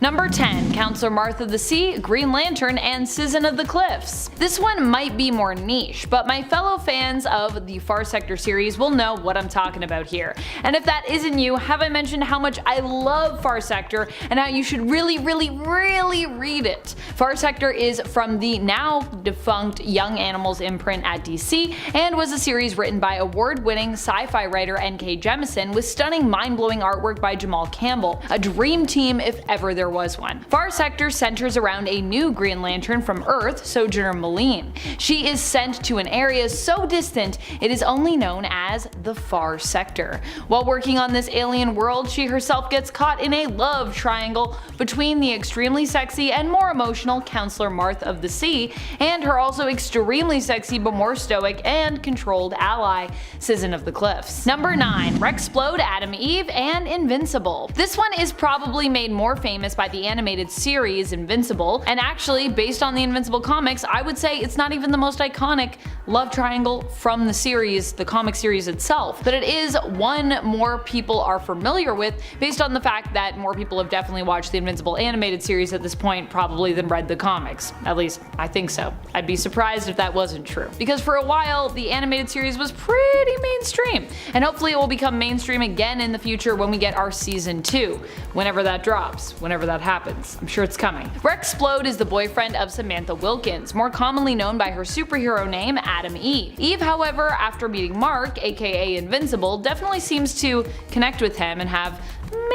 Number 10. Counselor Martha of the Sea, Green Lantern, and Citizen of the Cliffs. This one might be more niche, but my fellow fans of the Far Sector series will know what I'm talking about here. And if that isn't you, have I mentioned how much I love Far Sector and how you should really read it? Far Sector is from the now defunct Young Animals imprint at DC and was a series written by award-winning sci-fi writer N.K. Jemisin with stunning mind-blowing artwork by Jamal Campbell. A dream team if ever there was one. Far Sector centers around a new Green Lantern from Earth, Sojourner Maureen. She is sent to an area so distant it is only known as the Far Sector. While working on this alien world, she herself gets caught in a love triangle between the extremely sexy and more emotional Counselor Martha of the Sea and her also extremely sexy but more stoic and controlled ally, Citizen of the Cliffs. Number 9. Rexplode, Adam Eve, and Invincible. This one is probably made more famous by the animated series Invincible, and actually based on the Invincible comics, I would say it's not even the most iconic love triangle from the series, the comic series itself, but it is one more people are familiar with based on the fact that more people have definitely watched the Invincible animated series at this point probably than read the comics. At least I think so. I'd be surprised if that wasn't true, because for a while the animated series was pretty mainstream, and hopefully it will become mainstream again in the future when we get our season 2, whenever that drops, whenever that happens. I'm sure it's coming. Rexplode is the boyfriend of Samantha Wilkins, more commonly known by her superhero name Adam Eve. Eve, however, after meeting Mark, aka Invincible, definitely seems to connect with him and have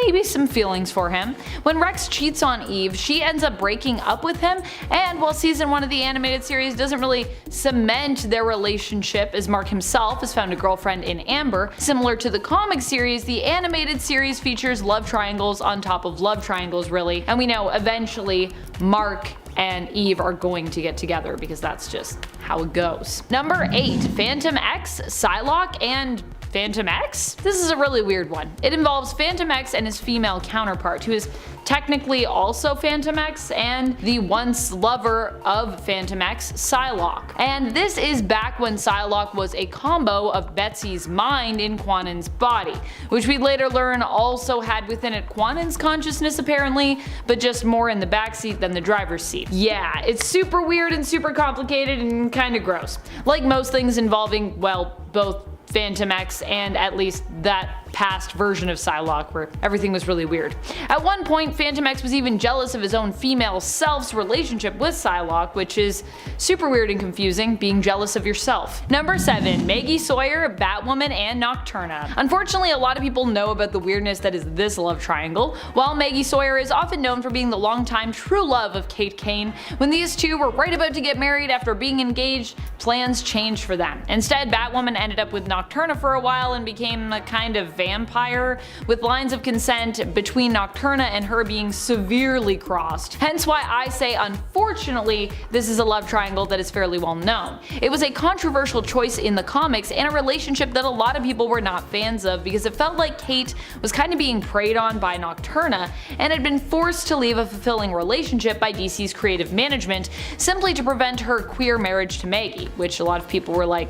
maybe some feelings for him. When Rex cheats on Eve, she ends up breaking up with him, and while season 1 of the animated series doesn't really cement their relationship as Mark himself has found a girlfriend in Amber, similar to the comic series, the animated series features love triangles on top of love triangles really, and we know eventually Mark and Eve are going to get together because that's just how it goes. Number 8. Phantom X, Psylocke, and Phantom X? This is a really weird one. It involves Phantom X and his female counterpart, who is technically also Phantom X and the once lover of Phantom X, Psylocke. And this is back when Psylocke was a combo of Betsy's mind in Quanen's body, which we later learn also had within it Quanen's consciousness apparently, but just more in the backseat than the driver's seat. Yeah, it's super weird and super complicated and kinda gross. Like most things involving, well, both Phantom X and at least that past version of Psylocke where everything was really weird. At one point, Phantom X was even jealous of his own female self's relationship with Psylocke, which is super weird and confusing, being jealous of yourself. Number 7. Maggie, Sawyer, Batwoman, and Nocturna. Unfortunately, a lot of people know about the weirdness that is this love triangle. While Maggie Sawyer is often known for being the longtime true love of Kate Kane, when these two were right about to get married after being engaged, plans changed for them. Instead, Batwoman ended up with Nocturna for a while and became a kind of vampire, with lines of consent between Nocturna and her being severely crossed. Hence why I say unfortunately this is a love triangle that is fairly well known. It was a controversial choice in the comics and a relationship that a lot of people were not fans of because it felt like Kate was kind of being preyed on by Nocturna and had been forced to leave a fulfilling relationship by DC's creative management simply to prevent her queer marriage to Maggie, which a lot of people were like,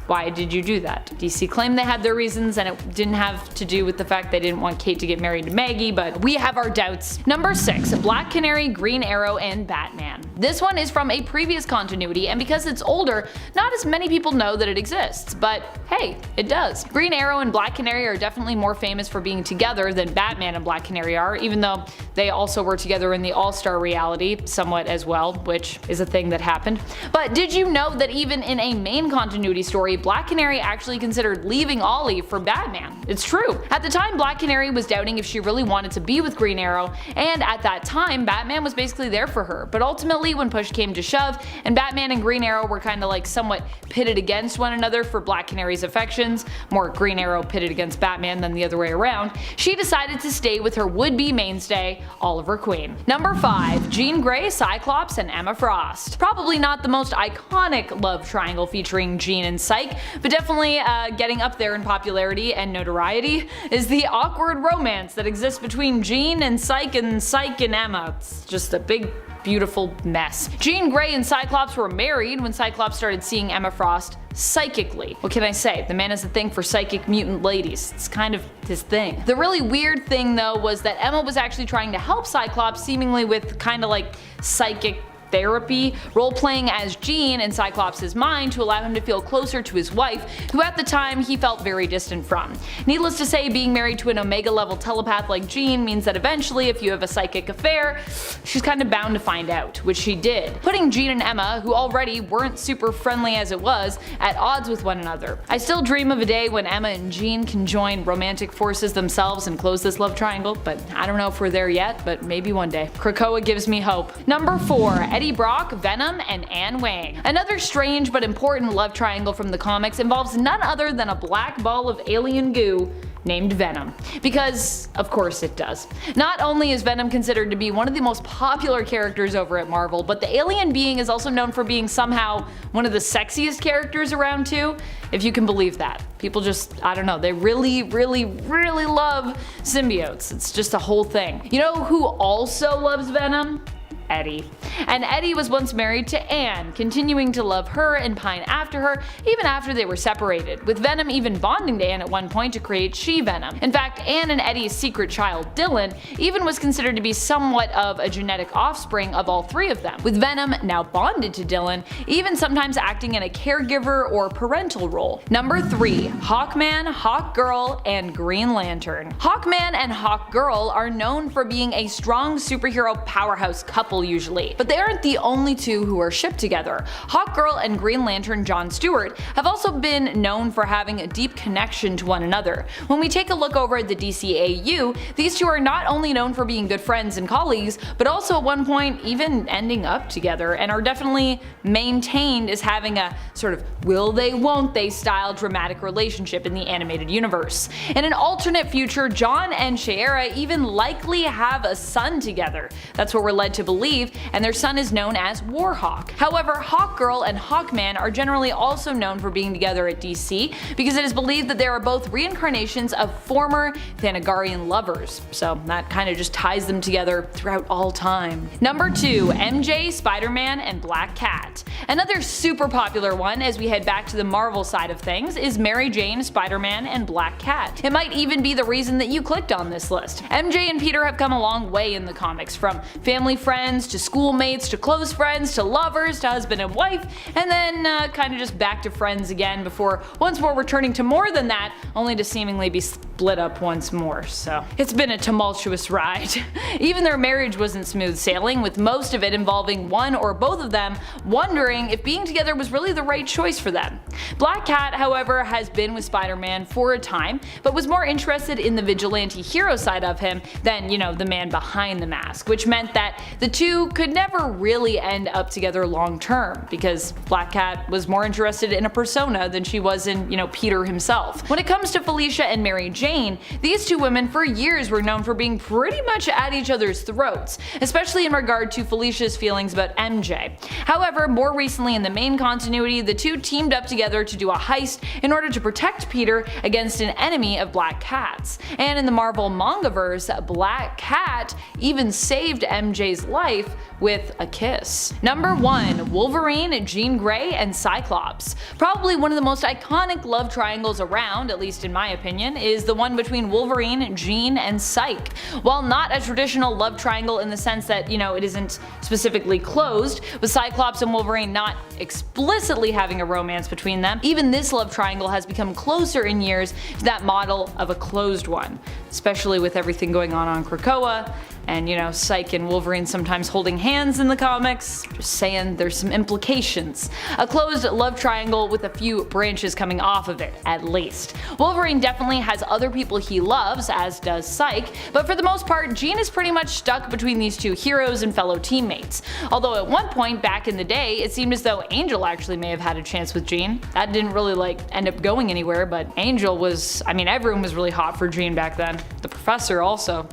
why did you do that? DC claimed they had their reasons and it didn't have to do with the fact they didn't want Kate to get married to Maggie, but we have our doubts. Number 6. Black Canary, Green Arrow, and Batman. This one is from a previous continuity, and because it's older, not as many people know that it exists, but hey, it does. Green Arrow and Black Canary are definitely more famous for being together than Batman and Black Canary are, even though they also were together in the All-Star reality somewhat as well, which is a thing that happened. But did you know that even in a main continuity story, Black Canary actually considered leaving Ollie for Batman? It's true. At the time, Black Canary was doubting if she really wanted to be with Green Arrow, and at that time, Batman was basically there for her. But ultimately, when push came to shove, and Batman and Green Arrow were kinda like somewhat pitted against one another for Black Canary's affections, more Green Arrow pitted against Batman than the other way around, she decided to stay with her would-be mainstay, Oliver Queen. Number 5. Jean Grey, Cyclops, and Emma Frost. Probably not the most iconic love triangle featuring Jean and Psych, but definitely getting up there in popularity and notoriety is the awkward romance that exists between Jean and Psych and Emma. It's just a big beautiful mess. Jean Grey and Cyclops were married when Cyclops started seeing Emma Frost psychically. What can I say? The man has a thing for psychic mutant ladies. It's kind of his thing. The really weird thing though was that Emma was actually trying to help Cyclops, seemingly with kind of like psychic therapy, role-playing as Jean in Cyclops' mind to allow him to feel closer to his wife, who at the time he felt very distant from. Needless to say, being married to an Omega-level telepath like Jean means that eventually, if you have a psychic affair, she's kind of bound to find out, which she did, putting Jean and Emma, who already weren't super friendly as it was, at odds with one another. I still dream of a day when Emma and Jean can join romantic forces themselves and close this love triangle, but I don't know if we're there yet, but maybe one day. Krakoa gives me hope. Number 4. Eddie Brock, Venom, and Anne Wang. Another strange but important love triangle from the comics involves none other than a black ball of alien goo named Venom. Because, of course it does. Not only is Venom considered to be one of the most popular characters over at Marvel, but the alien being is also known for being somehow one of the sexiest characters around too, if you can believe that. People just, I don't know, they really love symbiotes. It's just a whole thing. You know who also loves Venom? Eddie. And Eddie was once married to Anne, continuing to love her and pine after her even after they were separated, with Venom even bonding to Anne at one point to create She-Venom. In fact, Anne and Eddie's secret child, Dylan, even was considered to be somewhat of a genetic offspring of all three of them, with Venom, now bonded to Dylan, even sometimes acting in a caregiver or parental role. Number 3. Hawkman, Hawkgirl, and Green Lantern. Hawkman and Hawkgirl are known for being a strong superhero powerhouse couple usually, but they aren't the only two who are shipped together. Hawkgirl and Green Lantern John Stewart have also been known for having a deep connection to one another. When we take a look over at the dceu, these two are not only known for being good friends and colleagues, but also at one point even ending up together, and are definitely maintained as having a sort of will they won't they style dramatic relationship in the animated universe. In an alternate future, John and Shiera even likely have a son together. That's what we're led to believe, and their son is known as Warhawk. However, Hawkgirl and Hawkman are generally also known for being together at DC because it is believed that they are both reincarnations of former Thanagarian lovers, so that kind of just ties them together throughout all time. Number 2. MJ, Spider-Man, and Black Cat. Another super popular one as we head back to the Marvel side of things is Mary Jane, Spider-Man, and Black Cat. It might even be the reason that you clicked on this list. MJ and Peter have come a long way in the comics, from family friends to schoolmates to close friends to lovers to husband and wife, and then kind of just back to friends again before once more returning to more than that, only to seemingly be split up once more. So it's been a tumultuous ride. Even their marriage wasn't smooth sailing, with most of it involving one or both of them wondering if being together was really the right choice for them. Black Cat, however, has been with Spider-Man for a time, but was more interested in the vigilante hero side of him than, you know, the man behind the mask, which meant that the two could never really end up together long term, because Black Cat was more interested in a persona than she was in, you know, Peter himself. When it comes to Felicia and Mary Jane, these two women for years were known for being pretty much at each other's throats, especially in regard to Felicia's feelings about MJ. However, more recently in the main continuity, the two teamed up together to do a heist in order to protect Peter against an enemy of Black Cat's. And in the Marvel mangaverse, Black Cat even saved MJ's life with a kiss. Number 1. Wolverine, Jean Grey, and Cyclops. Probably one of the most iconic love triangles around, at least in my opinion, is the one between Wolverine, Jean, and Psych. While not a traditional love triangle in the sense that, you know, it isn't specifically closed, with Cyclops and Wolverine not explicitly having a romance between them, even this love triangle has become closer in years to that model of a closed one, especially with everything going on Krakoa, and, you know, Psych and Wolverine sometimes holding hands in the comics. Just saying, there's some implications. A closed love triangle with a few branches coming off of it, at least. Wolverine definitely has other people he loves, as does Psych, but for the most part, Jean is pretty much stuck between these two heroes and fellow teammates. Although at one point back in the day, it seemed as though Angel actually may have had a chance with Jean. That didn't really end up going anywhere, but Angel was, I mean, everyone was really hot for Jean back then. The Professor also.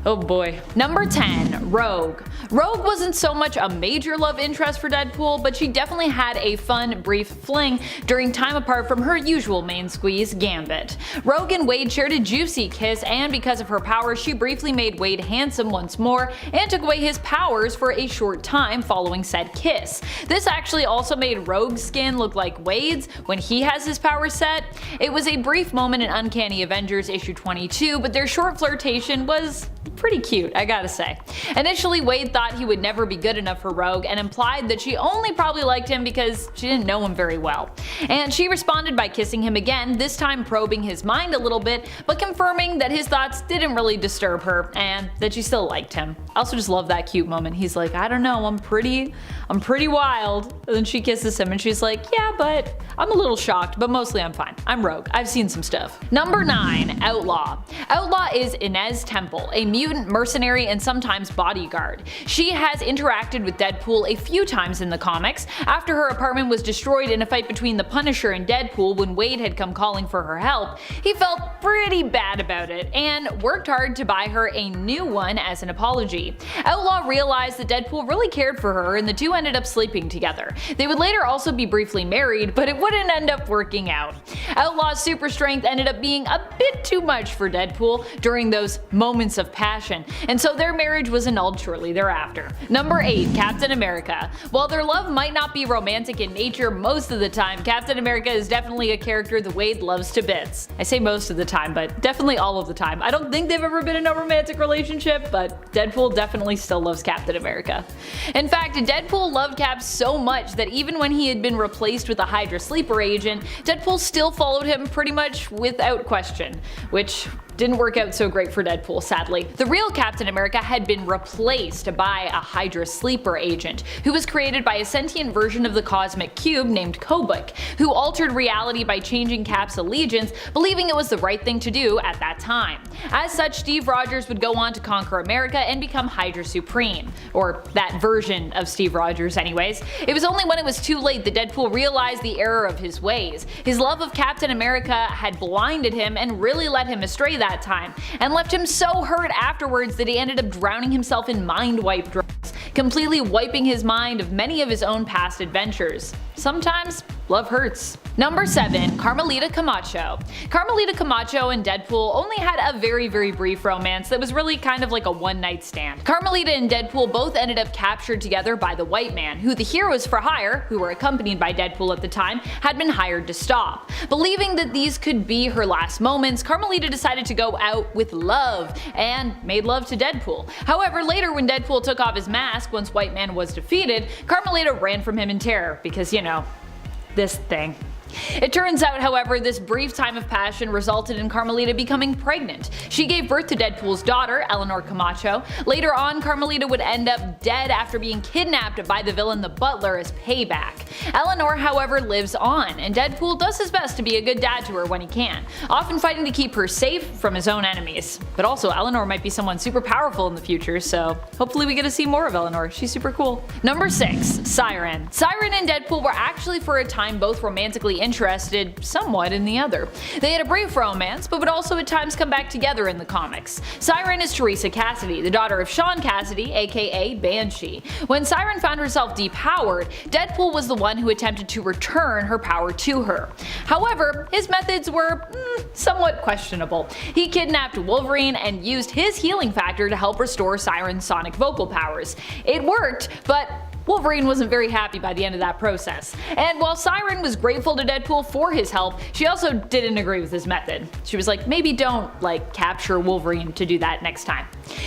Oh boy. Number 10. Rogue. Rogue wasn't so much a major love interest for Deadpool, but she definitely had a fun, brief fling during time apart from her usual main squeeze, Gambit. Rogue and Wade shared a juicy kiss, and because of her powers, she briefly made Wade handsome once more and took away his powers for a short time following said kiss. This actually also made Rogue's skin look like Wade's when he has his powers set. It was a brief moment in Uncanny Avengers issue 22, but their short flirtation was pretty cute, I gotta say. Initially, Wade thought he would never be good enough for Rogue and implied that she only probably liked him because she didn't know him very well. And she responded by kissing him again, this time probing his mind a little bit, but confirming that his thoughts didn't really disturb her and that she still liked him. I also just love that cute moment. He's like, I don't know, I'm pretty wild. And then she kisses him and she's like, yeah, but I'm a little shocked, but mostly I'm fine. I'm Rogue. I've seen some stuff. Number 9. Outlaw. Outlaw is Inez Temple, a mutant mercenary and sometimes bodyguard. She has interacted with Deadpool a few times in the comics. After her apartment was destroyed in a fight between the Punisher and Deadpool when Wade had come calling for her help, he felt pretty bad about it and worked hard to buy her a new one as an apology. Outlaw realized that Deadpool really cared for her and the two ended up sleeping together. They would later also be briefly married, but it wouldn't end up working out. Outlaw's super strength ended up being a bit too much for Deadpool during those moments of passion, and so their marriage was annulled shortly thereafter. Number 8. Captain America. While their love might not be romantic in nature most of the time, Captain America is definitely a character that Wade loves to bits. I say most of the time, but definitely all of the time. I don't think they've ever been in a romantic relationship, but Deadpool definitely still loves Captain America. In fact, Deadpool loved Cap so much that even when he had been replaced with a Hydra sleeper agent, Deadpool still followed him pretty much without question, which didn't work out so great for Deadpool, sadly. The real Captain America had been replaced by a Hydra sleeper agent, who was created by a sentient version of the Cosmic Cube named Kobuk, who altered reality by changing Cap's allegiance, believing it was the right thing to do at that time. As such, Steve Rogers would go on to conquer America and become Hydra Supreme. Or that version of Steve Rogers anyways. It was only when it was too late that Deadpool realized the error of his ways. His love of Captain America had blinded him and really led him astray that time, and left him so hurt afterwards that he ended up drowning himself in mind wipe drugs, completely wiping his mind of many of his own past adventures. Sometimes love hurts. Number 7. Carmelita Camacho. Carmelita Camacho and Deadpool only had a very brief romance that was really kind of like a one-night stand. Carmelita and Deadpool both ended up captured together by the White Man, who the heroes for hire, who were accompanied by Deadpool at the time, had been hired to stop. Believing that these could be her last moments, Carmelita decided to go out with love and made love to Deadpool. However, later when Deadpool took off his mask once White Man was defeated, Carmelita ran from him in terror because, you know, this thing. It turns out, however, this brief time of passion resulted in Carmelita becoming pregnant. She gave birth to Deadpool's daughter, Eleanor Camacho. Later on, Carmelita would end up dead after being kidnapped by the villain the Butler as payback. Eleanor, however, lives on, and Deadpool does his best to be a good dad to her when he can, often fighting to keep her safe from his own enemies. But also, Eleanor might be someone super powerful in the future, so hopefully we get to see more of Eleanor. She's super cool. Number 6. Siren. Siren and Deadpool were actually for a time both romantically interested somewhat in the other. They had a brief romance, but would also at times come back together in the comics. Siren is Teresa Cassidy, the daughter of Sean Cassidy, aka Banshee. When Siren found herself depowered, Deadpool was the one who attempted to return her power to her. However, his methods were somewhat questionable. He kidnapped Wolverine and used his healing factor to help restore Siren's sonic vocal powers. It worked, but Wolverine wasn't very happy by the end of that process. And while Siren was grateful to Deadpool for his help, she also didn't agree with his method. She was like, maybe don't, capture Wolverine to do that next time.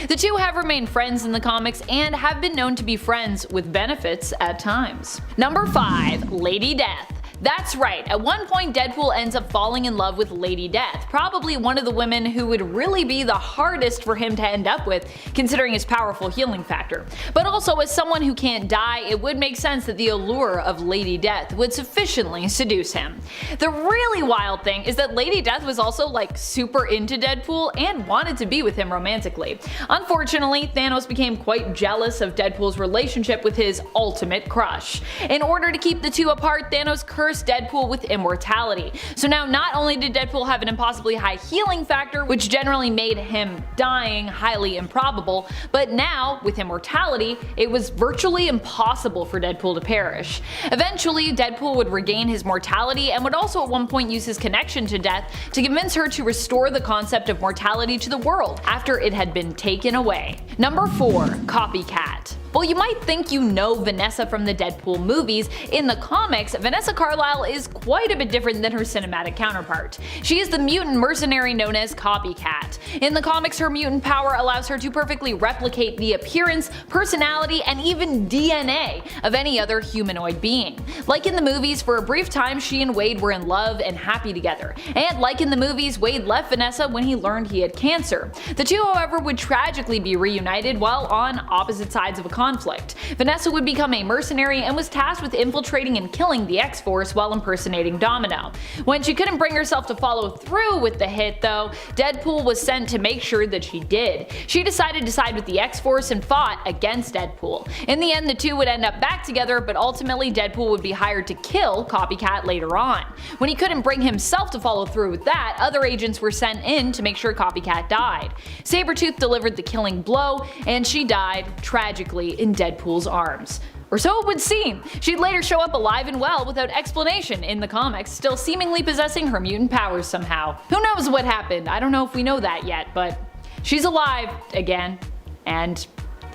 The two have remained friends in the comics and have been known to be friends with benefits at times. Number 5. Lady Death. That's right, at one point Deadpool ends up falling in love with Lady Death, probably one of the women who would really be the hardest for him to end up with, considering his powerful healing factor. But also, as someone who can't die, it would make sense that the allure of Lady Death would sufficiently seduce him. The really wild thing is that Lady Death was also super into Deadpool and wanted to be with him romantically. Unfortunately, Thanos became quite jealous of Deadpool's relationship with his ultimate crush. In order to keep the two apart, Thanos reversed Deadpool with immortality. So now not only did Deadpool have an impossibly high healing factor, which generally made him dying highly improbable, but now, with immortality, it was virtually impossible for Deadpool to perish. Eventually, Deadpool would regain his mortality and would also at one point use his connection to death to convince her to restore the concept of mortality to the world after it had been taken away. Number 4. Copycat. Well, you might think you know Vanessa from the Deadpool movies. In the comics, Vanessa Carlisle is quite a bit different than her cinematic counterpart. She is the mutant mercenary known as Copycat. In the comics, her mutant power allows her to perfectly replicate the appearance, personality, and even DNA of any other humanoid being. Like in the movies, for a brief time she and Wade were in love and happy together. And like in the movies, Wade left Vanessa when he learned he had cancer. The two, however, would tragically be reunited while on opposite sides of a conflict. Vanessa would become a mercenary and was tasked with infiltrating and killing the X-Force while impersonating Domino. When she couldn't bring herself to follow through with the hit though, Deadpool was sent to make sure that she did. She decided to side with the X-Force and fought against Deadpool. In the end, the two would end up back together, but ultimately Deadpool would be hired to kill Copycat later on. When he couldn't bring himself to follow through with that, other agents were sent in to make sure Copycat died. Sabretooth delivered the killing blow, and she died, tragically, in Deadpool's arms. Or so it would seem. She'd later show up alive and well without explanation in the comics, still seemingly possessing her mutant powers somehow. Who knows what happened? I don't know if we know that yet, but she's alive again, and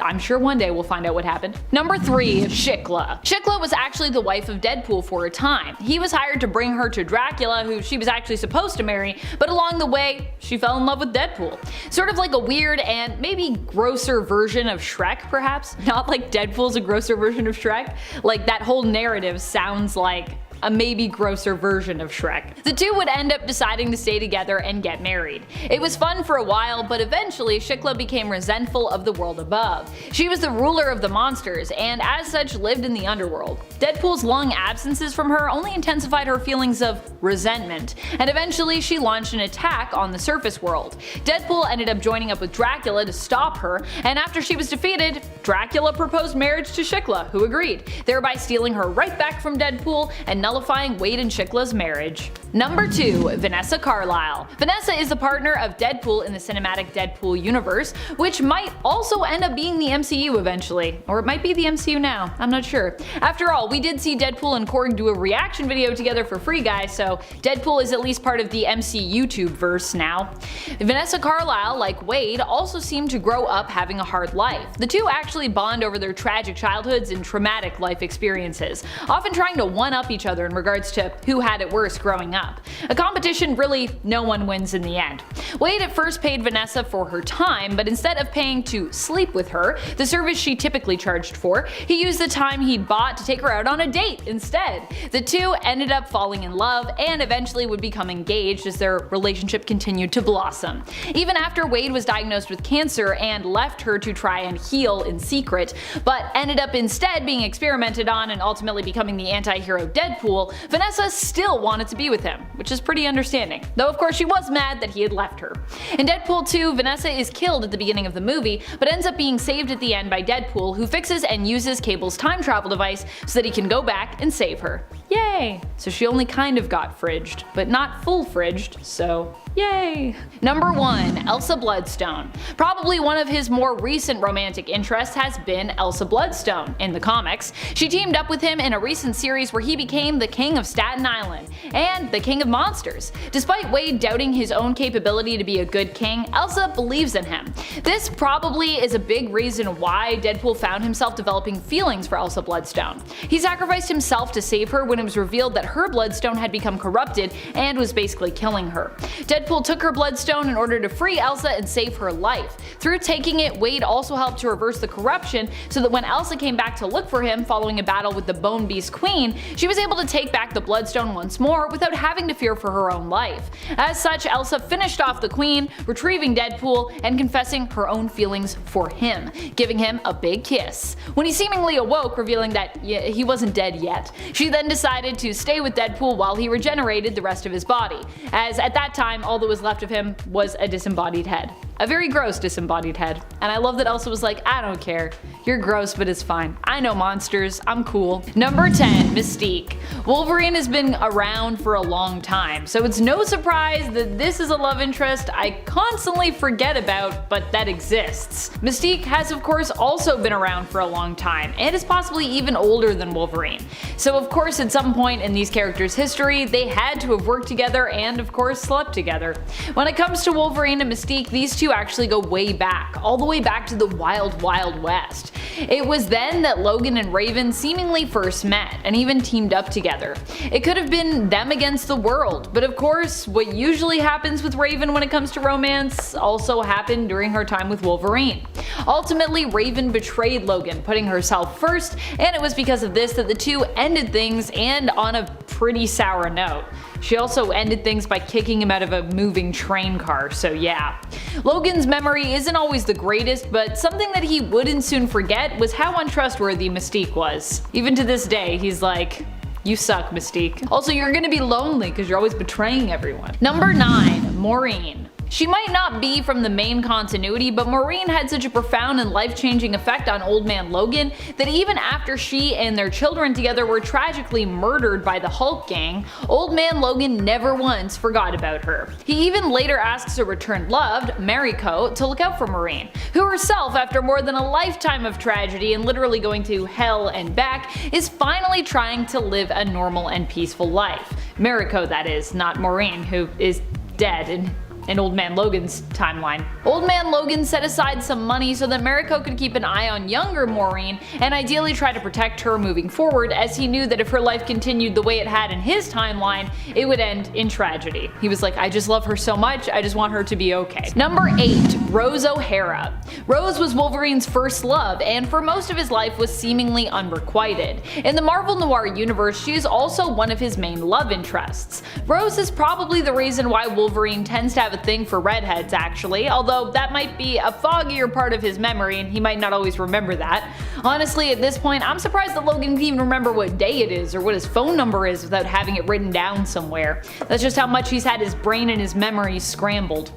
I'm sure one day we'll find out what happened. Number 3. Shikla. Shikla was actually the wife of Deadpool for a time. He was hired to bring her to Dracula, who she was actually supposed to marry, but along the way, she fell in love with Deadpool. Sort of like a weird and maybe grosser version of Shrek, perhaps? Not like Deadpool's a grosser version of Shrek? Like that whole narrative sounds like a maybe grosser version of Shrek. The two would end up deciding to stay together and get married. It was fun for a while, but eventually Shikla became resentful of the world above. She was the ruler of the monsters, and as such lived in the underworld. Deadpool's long absences from her only intensified her feelings of resentment, and eventually she launched an attack on the surface world. Deadpool ended up joining up with Dracula to stop her, and after she was defeated, Dracula proposed marriage to Shikla, who agreed, thereby stealing her right back from Deadpool and nullifying Wade and Shikla's marriage. Number 2. Vanessa Carlisle. Vanessa is a partner of Deadpool in the cinematic Deadpool universe, which might also end up being the MCU eventually. Or it might be the MCU now, I'm not sure. After all, we did see Deadpool and Korg do a reaction video together for free, guys, so Deadpool is at least part of the MCU YouTube verse now. Vanessa Carlisle, like Wade, also seemed to grow up having a hard life. The two actually bond over their tragic childhoods and traumatic life experiences, often trying to one-up each other in regards to who had it worse growing up. A competition really no one wins in the end. Wade at first paid Vanessa for her time, but instead of paying to sleep with her, the service she typically charged for, he used the time he'd bought to take her out on a date instead. The two ended up falling in love and eventually would become engaged as their relationship continued to blossom. Even after Wade was diagnosed with cancer and left her to try and heal in secret, but ended up instead being experimented on and ultimately becoming the anti-hero Deadpool, Vanessa still wanted to be with him, which is pretty understanding. Though of course she was mad that he had left her. In Deadpool 2, Vanessa is killed at the beginning of the movie, but ends up being saved at the end by Deadpool, who fixes and uses Cable's time travel device so that he can go back and save her. Yay! So she only kind of got fridged, but not full fridged, so yay! Number 1. Elsa Bloodstone. Probably one of his more recent romantic interests has been Elsa Bloodstone in the comics. She teamed up with him in a recent series where he became the King of Staten Island and the King of Monsters. Despite Wade doubting his own capability to be a good king, Elsa believes in him. This probably is a big reason why Deadpool found himself developing feelings for Elsa Bloodstone. He sacrificed himself to save her when it was revealed that her bloodstone had become corrupted and was basically killing her. Deadpool took her bloodstone in order to free Elsa and save her life. Through taking it, Wade also helped to reverse the corruption so that when Elsa came back to look for him following a battle with the Bone Beast Queen, she was able to take back the bloodstone once more without having to fear for her own life. As such, Elsa finished off the Queen, retrieving Deadpool and confessing her own feelings for him, giving him a big kiss. When he seemingly awoke, revealing that he wasn't dead yet, she then decided to stay with Deadpool while he regenerated the rest of his body, as at that time all that was left of him was a disembodied head. A very gross disembodied head. And I love that Elsa was like, I don't care. You're gross, but it's fine. I know monsters. I'm cool. Number 10, Mystique. Wolverine has been around for a long time, so it's no surprise that this is a love interest I constantly forget about, but that exists. Mystique has of course also been around for a long time, and is possibly even older than Wolverine. So of course at some point in these characters' history, they had to have worked together and of course slept together. When it comes to Wolverine and Mystique, these two actually go way back, all the way back to the Wild Wild West. It was then that Logan and Raven seemingly first met, and even teamed up together. It could have been them against the world, but of course, what usually happens with Raven when it comes to romance also happened during her time with Wolverine. Ultimately, Raven betrayed Logan, putting herself first, and it was because of this that the two ended things, and on a pretty sour note. She also ended things by kicking him out of a moving train car, so yeah. Logan's memory isn't always the greatest, but something that he wouldn't soon forget was how untrustworthy Mystique was. Even to this day, he's like, you suck, Mystique. Also, you're gonna be lonely because you're always betraying everyone. Number 9, Maureen. She might not be from the main continuity, but Maureen had such a profound and life-changing effect on Old Man Logan that even after she and their children together were tragically murdered by the Hulk gang, Old Man Logan never once forgot about her. He even later asks a returned loved, Mariko, to look out for Maureen, who herself, after more than a lifetime of tragedy and literally going to hell and back, is finally trying to live a normal and peaceful life. Mariko, that is, not Maureen, who is dead in Old Man Logan's timeline. Old Man Logan set aside some money so that Mariko could keep an eye on younger Maureen and ideally try to protect her moving forward, as he knew that if her life continued the way it had in his timeline, it would end in tragedy. He was like, I just love her so much, I just want her to be okay. Number 8, Rose O'Hara. Rose was Wolverine's first love, and for most of his life was seemingly unrequited. In the Marvel Noir universe, she is also one of his main love interests. Rose is probably the reason why Wolverine tends to have a thing for redheads actually, although that might be a foggier part of his memory and he might not always remember that. Honestly, at this point, I'm surprised that Logan can even remember what day it is or what his phone number is without having it written down somewhere. That's just how much he's had his brain and his memories scrambled.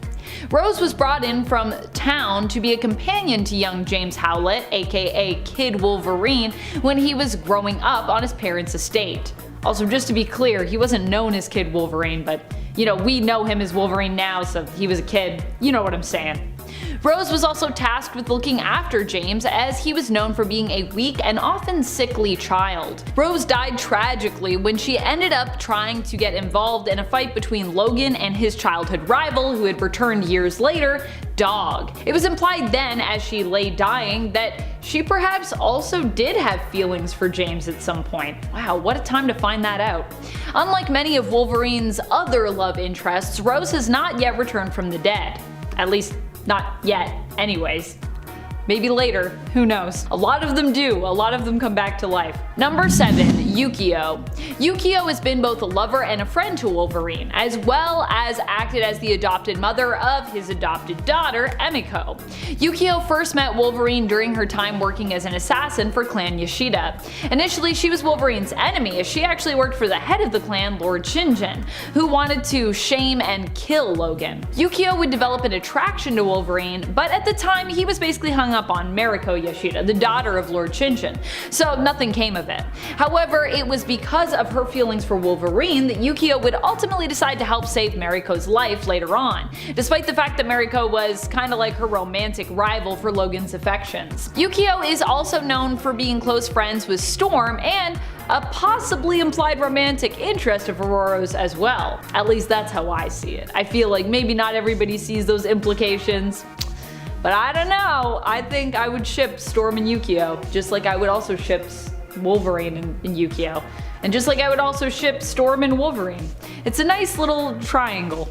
Rose was brought in from town to be a companion to young James Howlett, aka Kid Wolverine, when he was growing up on his parents' estate. Also, just to be clear, he wasn't known as Kid Wolverine, but you know, we know him as Wolverine now, so he was a kid. You know what I'm saying. Rose was also tasked with looking after James, as he was known for being a weak and often sickly child. Rose died tragically when she ended up trying to get involved in a fight between Logan and his childhood rival, who had returned years later, Dog. It was implied then, as she lay dying, that she perhaps also did have feelings for James at some point. Wow, what a time to find that out. Unlike many of Wolverine's other love interests, Rose has not yet returned from the dead. At least, not yet, anyways. Maybe later, who knows. A lot of them do, a lot of them come back to life. Number 7, Yukio. Yukio has been both a lover and a friend to Wolverine, as well as acted as the adopted mother of his adopted daughter, Emiko. Yukio first met Wolverine during her time working as an assassin for Clan Yoshida. Initially, she was Wolverine's enemy, as she actually worked for the head of the clan, Lord Shinjin, who wanted to shame and kill Logan. Yukio would develop an attraction to Wolverine, but at the time he was basically hung up on Mariko Yoshida, the daughter of Lord Shinjin, so nothing came of it. However, it was because of her feelings for Wolverine that Yukio would ultimately decide to help save Mariko's life later on, despite the fact that Mariko was kinda like her romantic rival for Logan's affections. Yukio is also known for being close friends with Storm and a possibly implied romantic interest of Aurora's as well. At least that's how I see it. I feel like maybe not everybody sees those implications. But I don't know, I think I would ship Storm and Yukio, just like I would also ship Wolverine and Yukio. And just like I would also ship Storm and Wolverine. It's a nice little triangle.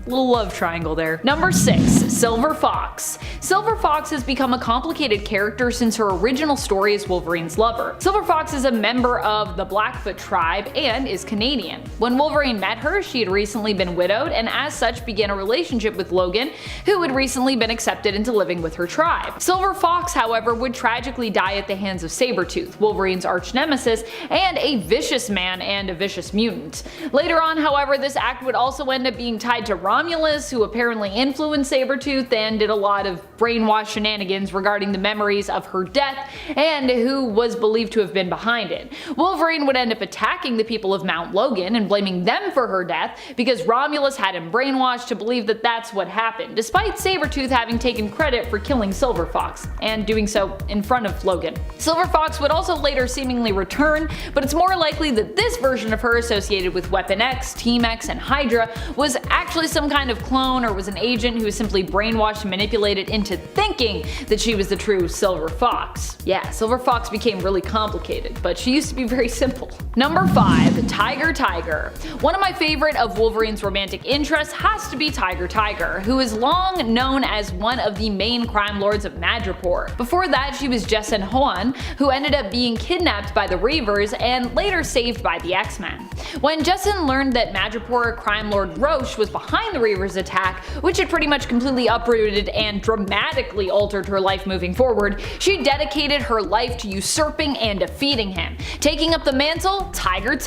Little love triangle there. Number 6, Silver Fox. Silver Fox has become a complicated character since her original story as Wolverine's lover. Silver Fox is a member of the Blackfoot tribe and is Canadian. When Wolverine met her, she had recently been widowed and as such began a relationship with Logan, who had recently been accepted into living with her tribe. Silver Fox, however, would tragically die at the hands of Sabretooth, Wolverine's arch nemesis, and a vicious man and a vicious mutant. Later on, however, this act would also end up being tied to Romulus, who apparently influenced Sabretooth and did a lot of brainwash shenanigans regarding the memories of her death, and who was believed to have been behind it. Wolverine would end up attacking the people of Mount Logan and blaming them for her death because Romulus had him brainwashed to believe that that's what happened, despite Sabretooth having taken credit for killing Silver Fox, and doing so in front of Logan. Silver Fox would also later seemingly return, but it's more likely that this version of her associated with Weapon X, Team X, and Hydra was actually some kind of clone or was an agent who was simply brainwashed and manipulated into thinking that she was the true Silver Fox. Yeah, Silver Fox became really complicated, but she used to be very simple. Number 5. Tiger. One of my favorite of Wolverine's romantic interests has to be Tiger, who is long known as one of the main crime lords of Madripoor. Before that, she was Jessen Hoan, who ended up being kidnapped by the Reavers and later saved by the X-Men. When Jessen learned that Madripoor crime lord Roche was behind the Reavers' attack, which had pretty much completely uprooted and dramatically altered her life moving forward, she dedicated her life to usurping and defeating him, taking up the mantle Tiger,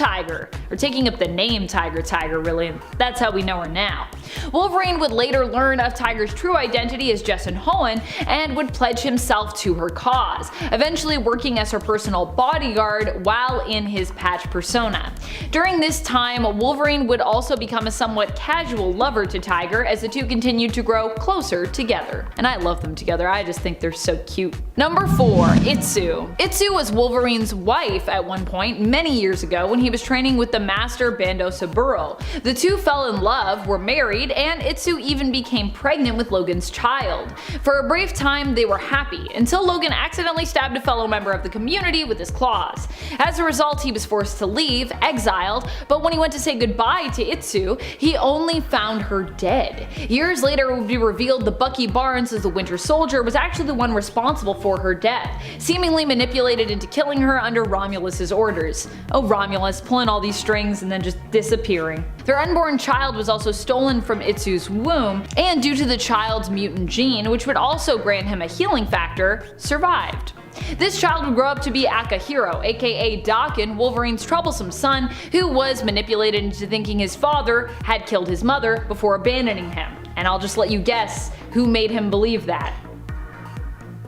or taking up the name Tiger really, and that's how we know her now. Wolverine would later learn of Tiger's true identity as Jessen Hoan and would pledge himself to her cause, eventually working as her personal bodyguard while in his patch persona. During this time, Wolverine would also become a somewhat casual lover to Tiger as the two continued to grow closer together. And I love them together, I just think they're so cute. Number 4. Itsu. Itsu was Wolverine's wife at one point many years ago when he was training with the Master Bando Saburo. The two fell in love, were married, and Itsu even became pregnant with Logan's child. For a brief time they were happy, until Logan accidentally stabbed a fellow member of the community with his claws. As a result, he was forced to leave, exiled, but when he went to say goodbye to Itsu, he only found her dead. Years later it would be revealed that Bucky Barnes as the Winter Soldier was actually the one responsible for her death, seemingly manipulated into killing her under Romulus's orders. Oh, Romulus, pulling all these strings and then just disappearing. Their unborn child was also stolen from Itsu's womb, and due to the child's mutant gene, which would also grant him a healing factor, survived. This child would grow up to be Akahiro, aka Daken, Wolverine's troublesome son, who was manipulated into thinking his father had killed his mother before abandoning him. And I'll just let you guess who made him believe that.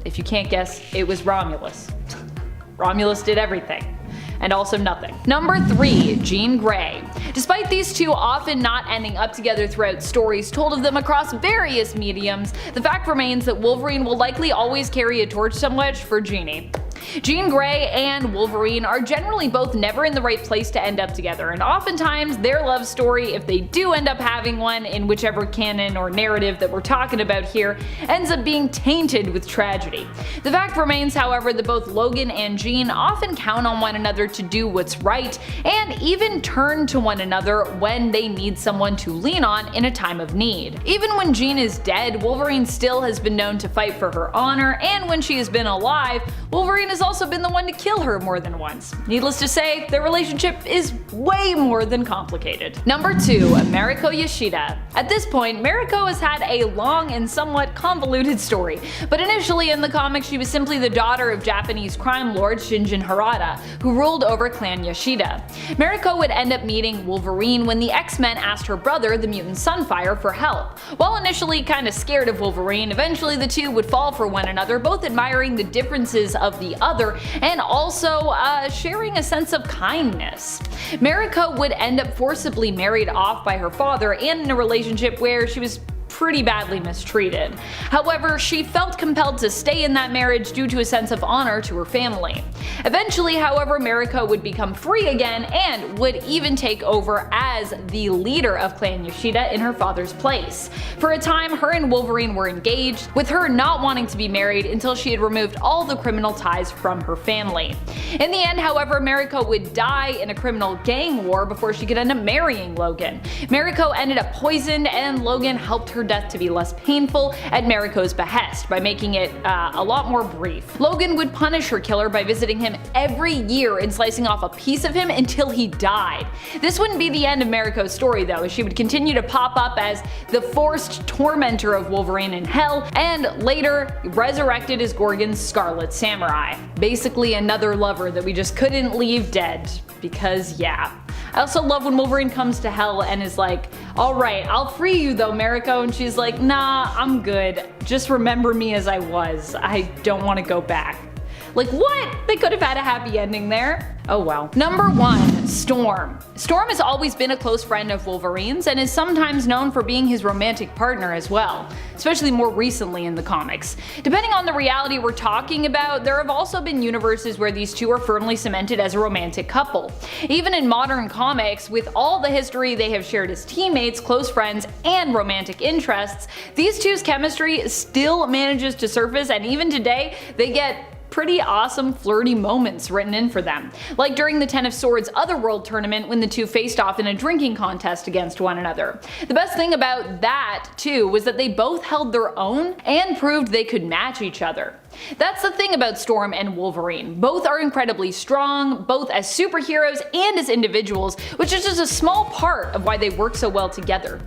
If you can't guess, it was Romulus. Romulus did everything. And also nothing. Number 3. Jean Grey. Despite these two often not ending up together throughout stories told of them across various mediums, the fact remains that Wolverine will likely always carry a torch somewhat for Jeanie. Jean Grey and Wolverine are generally both never in the right place to end up together, and oftentimes their love story, if they do end up having one in whichever canon or narrative that we're talking about here, ends up being tainted with tragedy. The fact remains, however, that both Logan and Jean often count on one another to do what's right, and even turn to one another when they need someone to lean on in a time of need. Even when Jean is dead, Wolverine still has been known to fight for her honor, and when she has been alive, Wolverine has also been the one to kill her more than once. Needless to say, their relationship is way more than complicated. Number 2. Mariko Yoshida. At this point, Mariko has had a long and somewhat convoluted story, but initially in the comics she was simply the daughter of Japanese crime lord Shinjin Harada, who ruled over Clan Yoshida. Mariko would end up meeting Wolverine when the X-Men asked her brother, the mutant Sunfire, for help. While initially kinda scared of Wolverine, eventually the two would fall for one another, both admiring the differences of the other and also sharing a sense of kindness. Mariko would end up forcibly married off by her father and in a relationship where she was pretty badly mistreated. However, she felt compelled to stay in that marriage due to a sense of honor to her family. Eventually, however, Mariko would become free again and would even take over as the leader of Clan Yoshida in her father's place. For a time, her and Wolverine were engaged, with her not wanting to be married until she had removed all the criminal ties from her family. In the end, however, Mariko would die in a criminal gang war before she could end up marrying Logan. Mariko ended up poisoned, and Logan helped her death to be less painful at Mariko's behest by making it a lot more brief. Logan would punish her killer by visiting him every year and slicing off a piece of him until he died. This wouldn't be the end of Mariko's story though, as she would continue to pop up as the forced tormentor of Wolverine in Hell, and later resurrected as Gorgon's Scarlet Samurai. Basically another lover that we just couldn't leave dead, because yeah. I also love when Wolverine comes to Hell and is like, alright, I'll free you though, Mariko, and she's like, nah, I'm good. Just remember me as I was. I don't want to go back. Like what? They could have had a happy ending there. Oh well. Number 1. Storm. Storm has always been a close friend of Wolverine's and is sometimes known for being his romantic partner as well, especially more recently in the comics. Depending on the reality we're talking about, there have also been universes where these two are firmly cemented as a romantic couple. Even in modern comics, with all the history they have shared as teammates, close friends, and romantic interests, these two's chemistry still manages to surface, and even today, they get pretty awesome flirty moments written in for them. Like during the Ten of Swords Otherworld tournament when the two faced off in a drinking contest against one another. The best thing about that, too, was that they both held their own and proved they could match each other. That's the thing about Storm and Wolverine. Both are incredibly strong, both as superheroes and as individuals, which is just a small part of why they work so well together.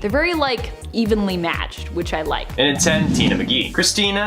They're very, like, evenly matched, which I like. And at 10, Tina McGee.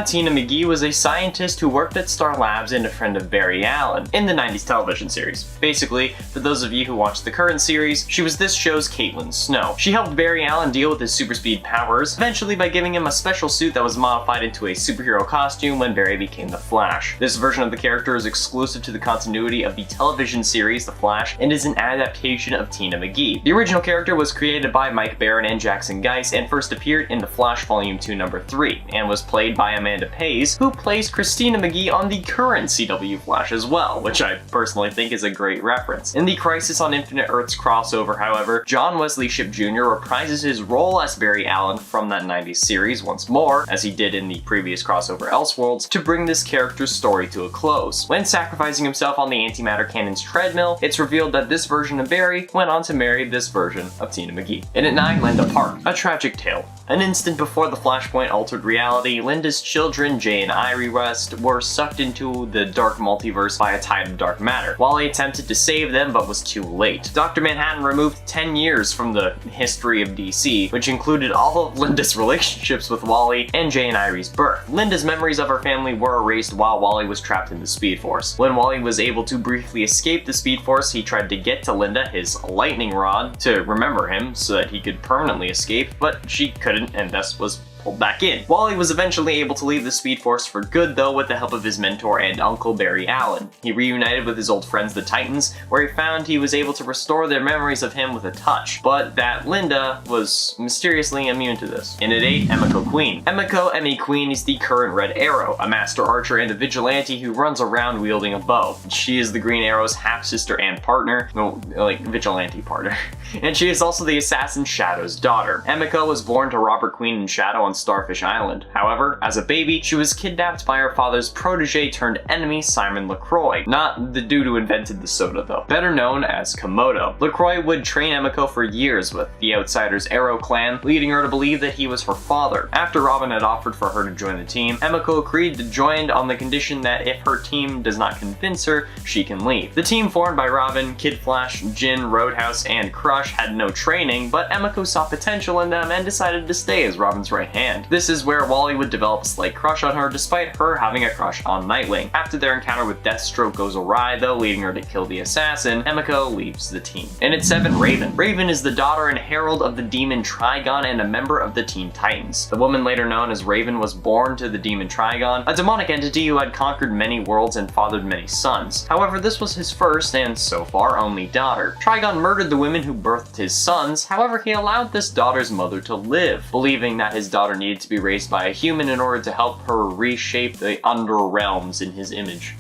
Tina McGee was a scientist who worked at Star Labs and a friend of Barry Allen in the 90s television series. Basically, for those of you who watch the current series, she was this show's Caitlin Snow. She helped Barry Allen deal with his super speed powers, eventually by giving him a special suit that was modified into a superhero costume when Barry became the Flash. This version of the character is exclusive to the continuity of the television series The Flash and is an adaptation of Tina McGee. The original character was created by Mike Baron and Jackson Geis and first appeared in The Flash Volume 2 number 3 and was played by Amanda Pays, who plays Christina McGee on the current CW Flash as well, which I personally think is a great reference. In the Crisis on Infinite Earths crossover, however, John Wesley Shipp Jr. reprises his role as Barry Allen from that 90s series once more, as he did in the previous crossover Elseworlds, to bring this character's story to a close. When sacrificing himself on the antimatter cannon's treadmill, it's revealed that this version of Barry went on to marry this version of Tina McGee. And at 9, Linda Park. A tragic tale. An instant before the Flashpoint altered reality, Linda's children, Jay and Irie West, were sucked into the dark multiverse by a tide of dark matter. Wally attempted to save them, but was too late. Dr. Manhattan removed 10 years from the history of DC, which included all of Linda's relationships with Wally and Jay and Irie's birth. Linda's memories of her family were erased while Wally was trapped in the Speed Force. When Wally was able to briefly escape the Speed Force, he tried to get to Linda, his lightning rod, to remember him so that he could permanently escape, but she couldn't and thus was pulled back in. Wally was eventually able to leave the Speed Force for good though with the help of his mentor and uncle Barry Allen. He reunited with his old friends the Titans, where he found he was able to restore their memories of him with a touch, but that Linda was mysteriously immune to this. And at 8, Emiko Queen. Emiko Queen is the current Red Arrow, a master archer and a vigilante who runs around wielding a bow. She is the Green Arrow's half-sister and partner, well, like vigilante partner. And she is also the assassin Shadow's daughter. Emiko was born to Robert Queen and Shadow on Starfish Island. However, as a baby, she was kidnapped by her father's protege turned enemy Simon LaCroix. Not the dude who invented the soda though. Better known as Komodo. LaCroix would train Emiko for years with the Outsiders Arrow clan, leading her to believe that he was her father. After Robin had offered for her to join the team, Emiko agreed to join on the condition that if her team does not convince her, she can leave. The team formed by Robin, Kid Flash, Jin, Roadhouse, and Crush had no training, but Emiko saw potential in them and decided to stay as Robin's right hand. This is where Wally would develop a slight crush on her despite her having a crush on Nightwing. After their encounter with Deathstroke goes awry though, leading her to kill the assassin, Emiko leaves the team. And at 7, Raven. Raven is the daughter and herald of the demon Trigon and a member of the Teen Titans. The woman later known as Raven was born to the demon Trigon, a demonic entity who had conquered many worlds and fathered many sons. However, this was his first and so far only daughter. Trigon murdered the women who birthed his sons, however he allowed this daughter's mother to live, believing that his daughter needed to be raised by a human in order to help her reshape the underrealms in his image.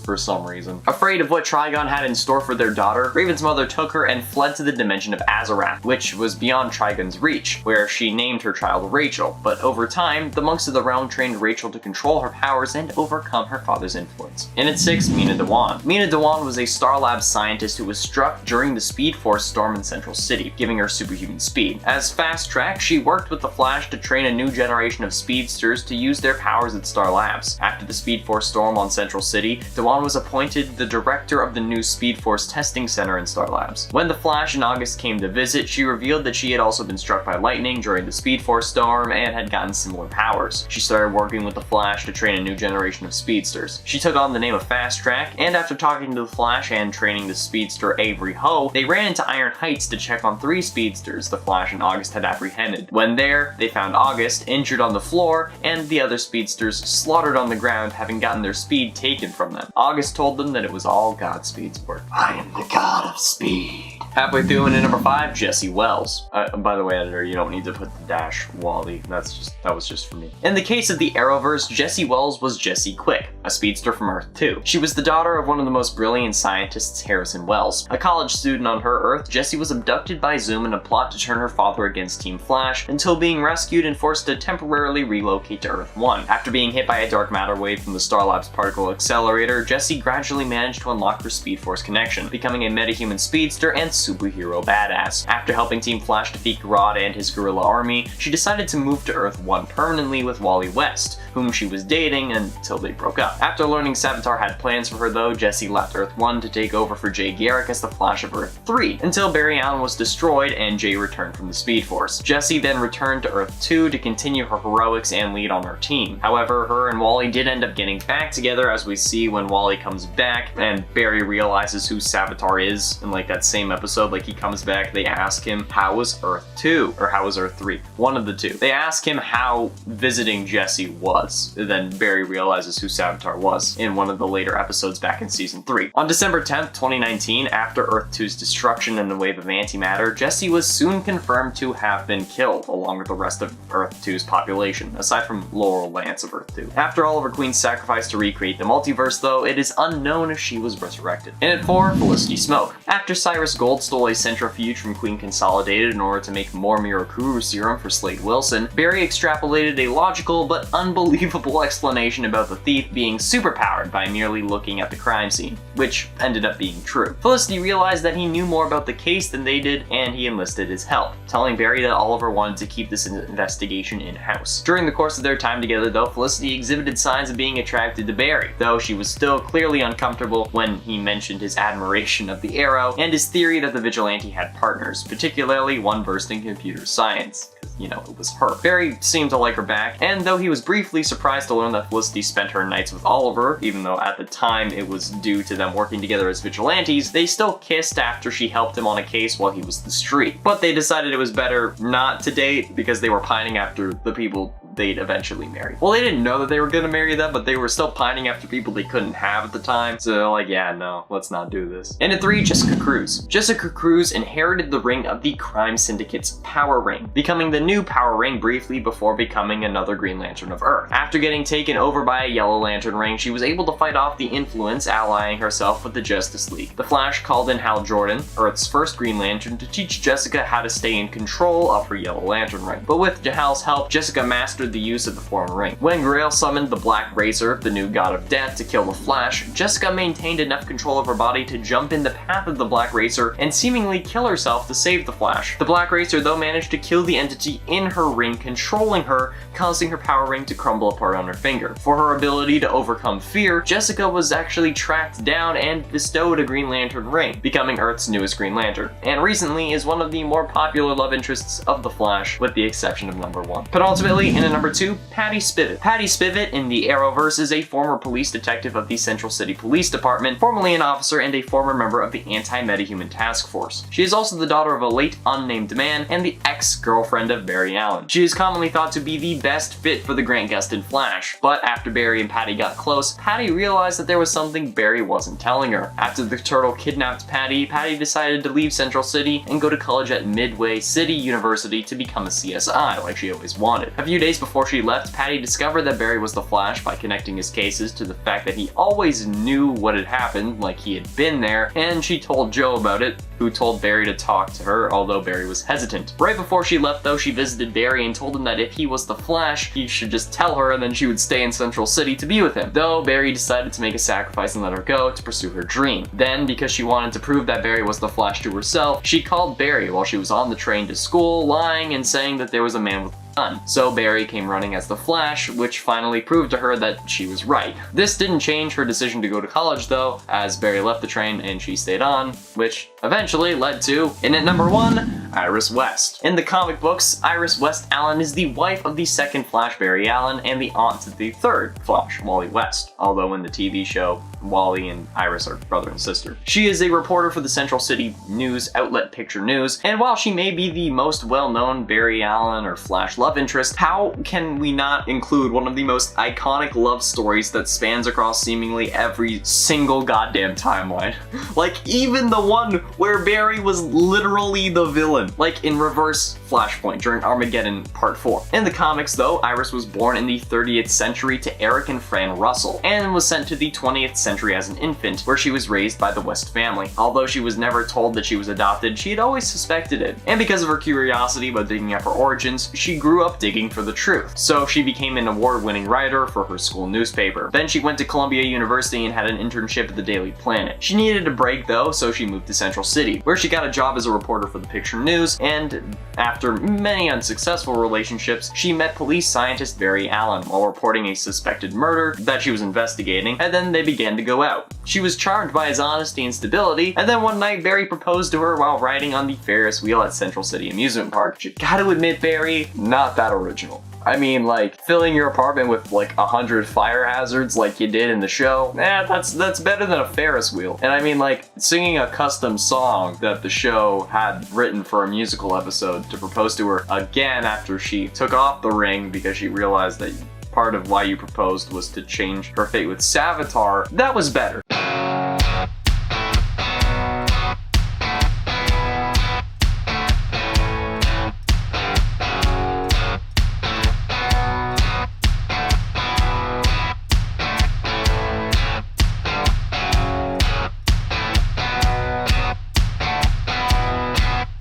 For some reason. Afraid of what Trigon had in store for their daughter, Raven's mother took her and fled to the dimension of Azarath, which was beyond Trigon's reach, where she named her child Rachel. But over time, the monks of the realm trained Rachel to control her powers and overcome her father's influence. And at 6, Mina Dewan. Mina Dewan was a Star Labs scientist who was struck during the Speed Force storm in Central City, giving her superhuman speed. As Fast Track, she worked with the Flash to train a new generation of speedsters to use their powers at Star Labs. After the Speed Force storm on Central City, Dewan was appointed the director of the new Speed Force testing center in Star Labs. When the Flash in August came to visit, she revealed that she had also been struck by lightning during the Speed Force storm and had gotten similar powers. She started working with the Flash to train a new generation of speedsters. She took on the name of Fast Track, and after talking to the Flash and training the speedster Avery Ho, they ran into Iron Heights to check on 3 speedsters the Flash and August had apprehended. When there, they found August injured on the floor, and the other speedsters slaughtered on the ground, having gotten their speed taken from them. August told them that it was all Godspeed's work. I am the god of speed. Halfway through and in number 5, Jesse Wells. By the way, editor, you don't need to put the dash Wally. That was just for me. In the case of the Arrowverse, Jesse Wells was Jessie Quick, a speedster from Earth 2. She was the daughter of one of the most brilliant scientists, Harrison Wells. A college student on her Earth, Jessie was abducted by Zoom in a plot to turn her father against Team Flash, until being rescued and forced to temporarily relocate to Earth 1. After being hit by a dark matter wave from the Star Labs particle accelerator, Jessie gradually managed to unlock her Speed Force connection, becoming a metahuman speedster and superhero badass. After helping Team Flash defeat Grodd and his guerrilla army, she decided to move to Earth 1 permanently with Wally West, whom she was dating until they broke up. After learning Savitar had plans for her though, Jessie left Earth 1 to take over for Jay Garrick as the Flash of Earth 3, until Barry Allen was destroyed and Jay returned from the Speed Force. Jessie then returned to Earth 2 to continue her heroics and lead on her team. However, her and Wally did end up getting back together, as we see when Wally comes back and Barry realizes who Savitar is in like that same episode. Like, he comes back, they ask him, how was Earth 2? Or how was Earth 3? One of the two. They ask him how visiting Jessie was. Then Barry realizes who Savitar was in one of the later episodes back in season 3. On December 10th, 2019, after Earth 2's destruction and the wave of antimatter, Jessie was soon confirmed to have been killed, along with the rest of Earth 2's population, aside from Laurel Lance of Earth 2. After Oliver Queen's sacrifice to recreate the multiverse though, it is unknown if she was resurrected. And at 4, Felicity Smoak. After Cyrus Gold stole a centrifuge from Queen Consolidated in order to make more Mirakuru serum for Slade Wilson, Barry extrapolated a logical but unbelievable explanation about the thief being superpowered by merely looking at the crime scene, which ended up being true. Felicity realized that he knew more about the case than they did, and he enlisted his help, telling Barry that Oliver wanted to keep this investigation in-house. During the course of their time together though, Felicity exhibited signs of being attracted to Barry, though she was still clearly uncomfortable when he mentioned his admiration of the Arrow and his theory that the Vigilante had partners, particularly one versed in computer science. You know, it was her. Barry seemed to like her back, and though he was briefly surprised to learn that Felicity spent her nights with Oliver, even though at the time it was due to them working together as vigilantes, they still kissed after she helped him on a case while he was the street. But they decided it was better not to date because they were pining after the people they'd eventually marry. Well, they didn't know that they were gonna marry them, but they were still pining after people they couldn't have at the time, so they're like, yeah, no, let's not do this. And at 3, Jessica Cruz. Jessica Cruz inherited the ring of the Crime Syndicate's Power Ring, becoming the new Power Ring briefly before becoming another Green Lantern of Earth. After getting taken over by a Yellow Lantern ring, she was able to fight off the influence, allying herself with the Justice League. The Flash called in Hal Jordan, Earth's first Green Lantern, to teach Jessica how to stay in control of her Yellow Lantern ring. But with Hal's help, Jessica mastered the use of the former ring. When Grail summoned the Black Razor, the new god of death, to kill the Flash, Jessica maintained enough control of her body to jump in the path of the Black Razor and seemingly kill herself to save the Flash. The Black Razor though managed to kill the entity in her ring, controlling her, causing her power ring to crumble apart on her finger. For her ability to overcome fear, Jessica was actually tracked down and bestowed a Green Lantern ring, becoming Earth's newest Green Lantern, and recently is one of the more popular love interests of the Flash, with the exception of number 1. Penultimately, in at number 2, Patty Spivot. Patty Spivot in the Arrowverse is a former police detective of the Central City Police Department, formerly an officer and a former member of the Anti-Metahuman Task Force. She is also the daughter of a late unnamed man and the ex-girlfriend of Barry Allen. She is commonly thought to be the best fit for the Grant Gustin Flash, but after Barry and Patty got close, Patty realized that there was something Barry wasn't telling her. After the Turtle kidnapped Patty, Patty decided to leave Central City and go to college at Midway City University to become a CSI, like she always wanted. A few days before she left, Patty discovered that Barry was the Flash by connecting his cases to the fact that he always knew what had happened, like he had been there, and she told Joe about it, who told Barry to talk to her, although Barry was hesitant. Right before she left though, she visited Barry and told him that if he was the Flash, he should just tell her and then she would stay in Central City to be with him. Though Barry decided to make a sacrifice and let her go to pursue her dream. Then, because she wanted to prove that Barry was the Flash to herself, she called Barry while she was on the train to school, lying and saying that there was a man with done. So Barry came running as the Flash, which finally proved to her that she was right. This didn't change her decision to go to college though, as Barry left the train and she stayed on, which eventually led to, in at number 1, Iris West. In the comic books, Iris West Allen is the wife of the second Flash, Barry Allen, and the aunt to the third Flash, Wally West, although in the TV show, Wally and Iris are brother and sister. She is a reporter for the Central City news outlet Picture News, and while she may be the most well-known Barry Allen or Flash love interest, how can we not include one of the most iconic love stories that spans across seemingly every single goddamn timeline? Like, even the one where Barry was literally the villain, like in Reverse Flashpoint during Armageddon Part 4. In the comics though, Iris was born in the 30th century to Eric and Fran Russell, and was sent to the 20th century as an infant, where she was raised by the West family. Although she was never told that she was adopted, she had always suspected it. And because of her curiosity about digging up her origins, she grew up digging for the truth. So she became an award-winning writer for her school newspaper. Then she went to Columbia University and had an internship at the Daily Planet. She needed a break though, so she moved to Central City, where she got a job as a reporter for the Picture News, and after many unsuccessful relationships, she met police scientist Barry Allen while reporting a suspected murder that she was investigating, and then they began to go out. She was charmed by his honesty and stability, and then one night Barry proposed to her while riding on the Ferris wheel at Central City Amusement Park. You gotta admit, Barry, not that original. I mean, like, filling your apartment with like 100 fire hazards like you did in the show, that's better than a Ferris wheel. And I mean, like, singing a custom song that the show had written for a musical episode to propose to her again after she took off the ring because she realized that part of why you proposed was to change her fate with Savitar, that was better.